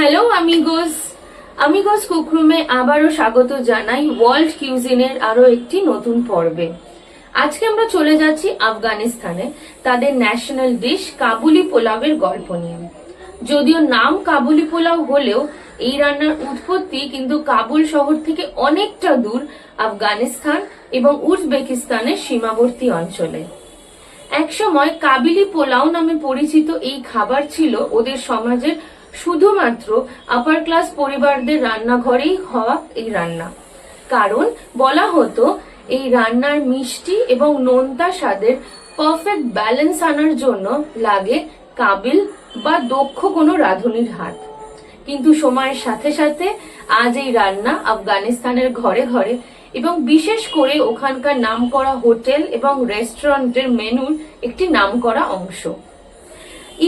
Hello আমিগোস কুকরুমে আবারও স্বাগত জানাই ওয়ার্ল্ড কিউজিনের আরো একটি নতুন পর্বে। আজকে আমরা চলে যাচ্ছি আফগানিস্তানে, তাদের ন্যাশনাল ডিশ কাবুলি পোলাওয়ের গল্প নিয়ে। যদিও নাম কাবুলি পোলাও হলেও এই রান্নার উৎপত্তি কিন্তু কাবুল শহর থেকে অনেকটা দূর, আফগানিস্তান এবং উজবেকিস্তানের সীমাবর্তী অঞ্চলে। একসময় কাবিলি পোলাও নামে পরিচিত এই খাবার ছিল ওদের সমাজের শুধুমাত্র আপার ক্লাস পরিবারদের রান্নাঘরেই হওয়া এই রান্না। কারণ বলা হতো এই রান্নার মিষ্টি এবং নোনতা স্বাদের পারফেক্ট ব্যালেন্স আনার জন্য লাগে কাবিল বা দক্ষ কোনো রাঁধুনির হাত। কিন্তু সময়ের সাথে সাথে আজ এই রান্না আফগানিস্তানের ঘরে ঘরে এবং বিশেষ করে ওখানকার নামকরা হোটেল এবং রেস্টুরেন্টের মেনুর একটি নামকরা অংশ।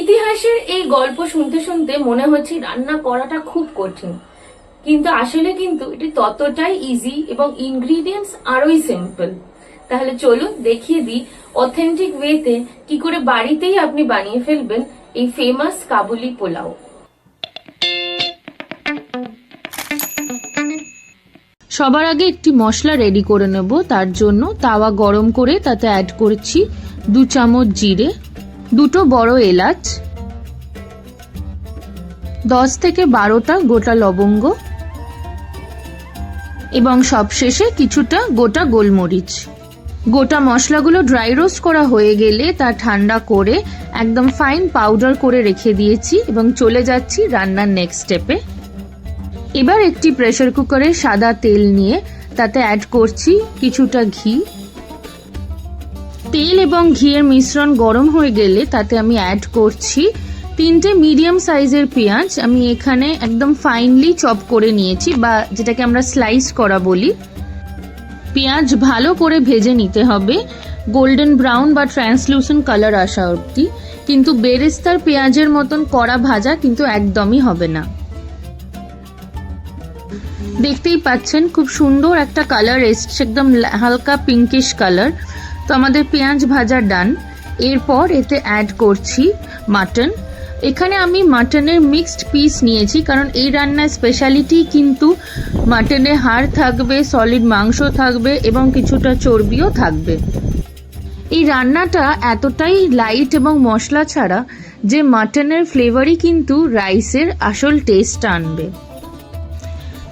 ইতিহাসের এই গল্প শুনতে শুনতে মনে হচ্ছে রান্না করাটা খুব কঠিন, কিন্তু আসলে কিন্তু এটি ততটাই ইজি এবং ইনগ্রিডিয়েন্টস আরোই সিম্পল। তাহলে চলুন দেখিয়ে দিই অথেন্টিক ওয়েতে কি করে বাড়িতেই আপনি বানিয়ে ফেলবেন এই ফেমাস কাবুলি পোলাও। সবার আগে একটি মশলা রেডি করে নেব। তার জন্য তাওয়া গরম করে তাতে অ্যাড করছি 2 চামচ জিরে, 2টো বড় এলাচ, 10 থেকে 12টা গোটা লবঙ্গ এবং সবশেষে কিছুটা গোটা গোলমরিচ। গোটা মশলাগুলো ড্রাই রোস্ট করা হয়ে গেলে তা ঠান্ডা করে একদম ফাইন পাউডার করে রেখে দিয়েছি এবং চলে যাচ্ছি রান্নার নেক্সট স্টেপে। এবার একটি প্রেসার কুকারে সাদা তেল নিয়ে তাতে অ্যাড করছি কিছুটা ঘি। তেল এবং ঘিয়ের মিশ্রণ গরম হয়ে গেলে তাতে আমি অ্যাড করছি 3টে মিডিয়াম সাইজের পেঁয়াজ। আমি এখানে একদম ফাইনলি চপ করে নিয়েছি, বা যেটাকে আমরা স্লাইস করা বলি। পেঁয়াজ ভালো করে ভেজে নিতে হবে গোল্ডেন ব্রাউন বা ট্রান্সলুসেন্ট কালার আসা অবধি, কিন্তু বেরেস্তার পেঁয়াজের মতন কড়া ভাজা কিন্তু একদমই হবে না। দেখতেই পাচ্ছেন খুব সুন্দর একটা কালার এসছে, একদম হালকা পিঙ্কিশ কালার। তো আমাদের পেঁয়াজ ভাজা ডান। এরপর এতে অ্যাড করছি মাটন। এখানে আমি মাটনের মিক্সড পিস নিয়েছি, কারণ এই রান্নার স্পেশালিটি কিন্তু মাটনের হাড় থাকবে, সলিড মাংস থাকবে এবং কিছুটা চর্বিও থাকবে। এই রান্নাটা এতটাই লাইট এবং মশলা ছাড়া যে মাটনের ফ্লেভারই কিন্তু রাইসের আসল টেস্ট আনবে।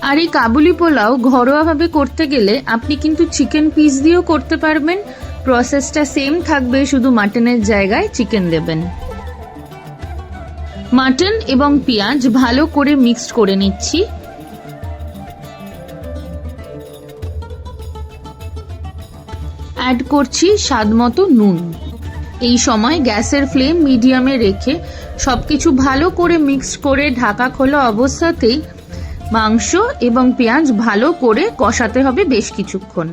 আর এই কাবুলি পোলাও ঘরোয়াভাবে করতে গেলে আপনি কিন্তু চিকেন পিস দিয়েও করতে পারবেন। প্রসেসটা সেম থাকবে, শুধু মাটনের জায়গায় চিকেন দেবেন। মাটন এবং পেঁয়াজ ভালো করে মিক্সড করে নিচ্ছি। অ্যাড করছি স্বাদমতো নুন। এই সময় গ্যাসের ফ্লেম মিডিয়ামে রেখে সবকিছু ভালো করে মিক্সড করে ঢাকা খোলা অবস্থাতেই মাংস এবং পেঁয়াজ ভালো করে কষাতে হবে বেশ কিছুক্ষণ।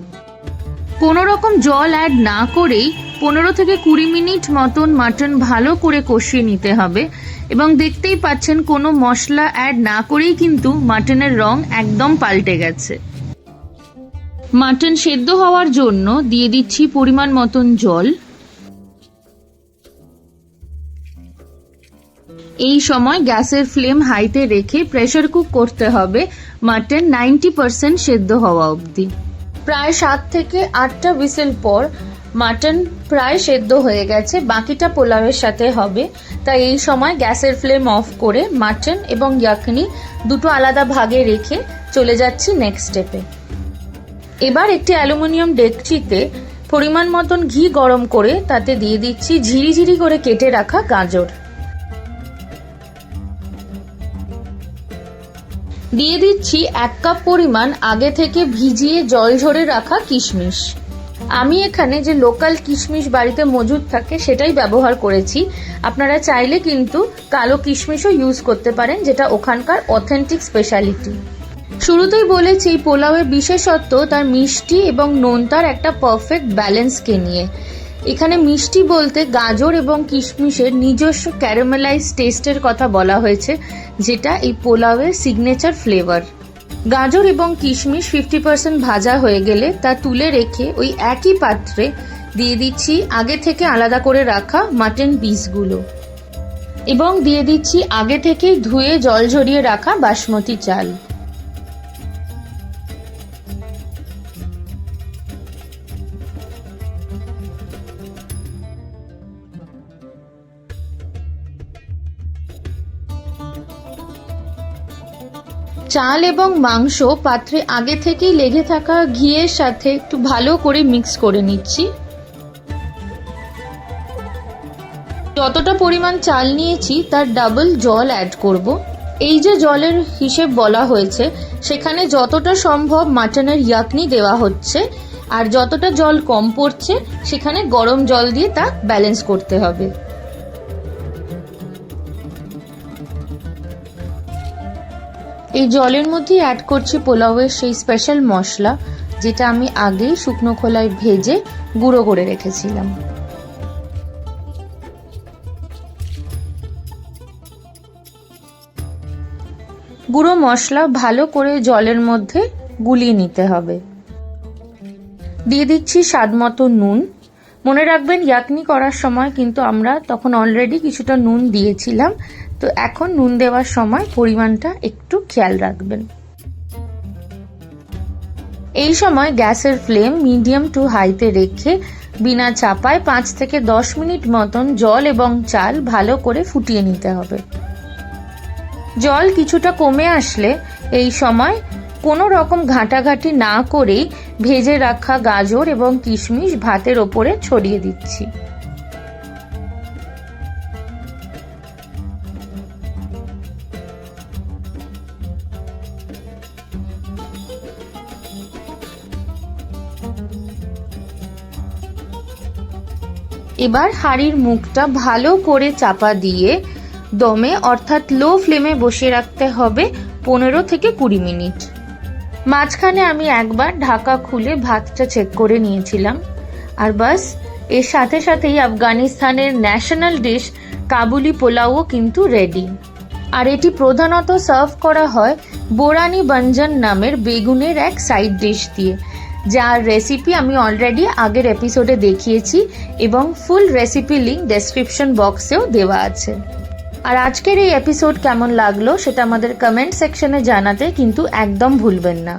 কোনো রকম জল অ্যাড না করেই 15 থেকে 20 মিনিট মতন মাটন ভালো করে কষিয়ে নিতে হবে। এবং দেখতেই পাচ্ছেন কোনো মশলা অ্যাড না করেই কিন্তু মাটনের রং একদম পাল্টে গেছে। মাটন সেদ্ধ হওয়ার জন্য দিয়ে দিচ্ছি পরিমাণ মতন জল। এই সময় গ্যাসের ফ্লেম হাইতে রেখে প্রেসার কুক করতে হবে মাটন 90% সেদ্ধ হওয়া অবধি। প্রায় 7 থেকে 8টা হুইসেল পর মাটন প্রায় সেদ্ধ হয়ে গেছে, বাকিটা পোলাওয়ের সাথে হবে। তাই এই সময় গ্যাসের ফ্লেম অফ করে মাটন এবং ইয়াকনি দুটো আলাদা ভাগে রেখে চলে যাচ্ছি নেক্সট স্টেপে। এবার একটি অ্যালুমিনিয়াম ডেকচিতে পরিমাণ মতন ঘি গরম করে তাতে দিয়ে দিচ্ছি ঝিরিঝিরি করে কেটে রাখা গাজর। দিয়ে দিচ্ছি 1 কাপ পরিমাণ আগে থেকে ভিজিয়ে জল ঝরে রাখা কিশমিশ। আমি এখানে যে লোকাল কিশমিশ বাড়িতে মজুদ থাকে সেটাই ব্যবহার করেছি। আপনারা চাইলে কিন্তু কালো কিশমিশও ইউজ করতে পারেন, যেটা ওখানকার অথেন্টিক স্পেশালিটি। শুরুতেই বলেছি এই পোলাওয়ের বিশেষত্ব তার মিষ্টি এবং নোনতার একটা পারফেক্ট ব্যালেন্সকে নিয়ে। এখানে মিষ্টি বলতে গাজর এবং কিশমিশের নিজস্ব ক্যারামেলাইজ টেস্টের কথা বলা হয়েছে, যেটা এই পোলাওয়ের সিগনেচার ফ্লেভার। গাজর এবং কিশমিশ 50% ভাজা হয়ে গেলে তা তুলে রেখে ওই একই পাত্রে দিয়ে দিচ্ছি আগে থেকে আলাদা করে রাখা মাটন পিসগুলো। এবং দিয়ে দিচ্ছি আগে থেকেই ধুয়ে জল ঝরিয়ে রাখা বাসমতি চাল। চাল এবং মাংস পাত্রে আগে থেকেই লেগে থাকা ঘিয়ের সাথে একটু ভালো করে মিক্স করে নিচ্ছি। যতটা পরিমাণ চাল নিয়েছি তার ডাবল জল অ্যাড করব। এই যে জলের হিসেব বলা হয়েছে সেখানে যতটা সম্ভব মাটনের ইয়াকনি দেওয়া হচ্ছে, আর যতটা জল কম পড়ছে সেখানে গরম জল দিয়ে তা ব্যালেন্স করতে হবে। এই জলের মধ্যে অ্যাড করছি পোলাওয়ের সেই স্পেশাল মশলা, যেটা আমি আগেই শুকনো খোলায় ভেজে গুঁড়ো করে রেখেছিলাম। গুঁড়ো মশলা ভালো করে জলের মধ্যে গুলিয়ে নিতে হবে। দিয়ে দিচ্ছি স্বাদ মতো নুন। মনে রাখবেন ইয়াকনি করার সময় কিন্তু আমরা তখন অলরেডি কিছুটা নুন দিয়েছিলাম, তো এখন নুন দেওয়ার সময় পরিমাণটা একটু খেয়াল রাখবেন। এই সময় গ্যাসের ফ্লেম মিডিয়াম টু হাইতে রেখে বিনা চাপায় 5 থেকে 10 মিনিট মতন জল এবং চাল ভালো করে ফুটিয়ে নিতে হবে। জল কিছুটা কমে আসলে এই সময় কোনো রকম ঘাঁটাঘাঁটি না করেই ভেজে রাখা গাজর এবং কিশমিশ ভাতের ওপরে ছড়িয়ে দিচ্ছি। এবার হাঁড়ির মুখটা ভালো করে চাপা দিয়ে দমে অর্থাৎ লো ফ্লেমে বসিয়ে রাখতে হবে 15 থেকে 20 মিনিট। মাঝখানে আমি একবার ঢাকা খুলে ভাতটা চেক করে নিয়েছিলাম। আর বাস, এর সাথে সাথেই আফগানিস্তানের ন্যাশনাল ডিশ কাবুলি পোলাও কিন্তু রেডি। আর এটি প্রধানত সার্ভ করা হয় বোরানি বঞ্জন নামের বেগুনের এক সাইড ডিশ দিয়ে, যার রেসিপি আমি অলরেডি আগের এপিসোডে দেখিয়েছি এবং ফুল রেসিপি লিঙ্ক ডেসক্রিপশন বক্সেও দেওয়া আছে। আর আজকের এই এপিসোড কেমন লাগলো সেটা আমাদের কমেন্ট সেকশনে জানাতে কিন্তু একদম ভুলবেন না।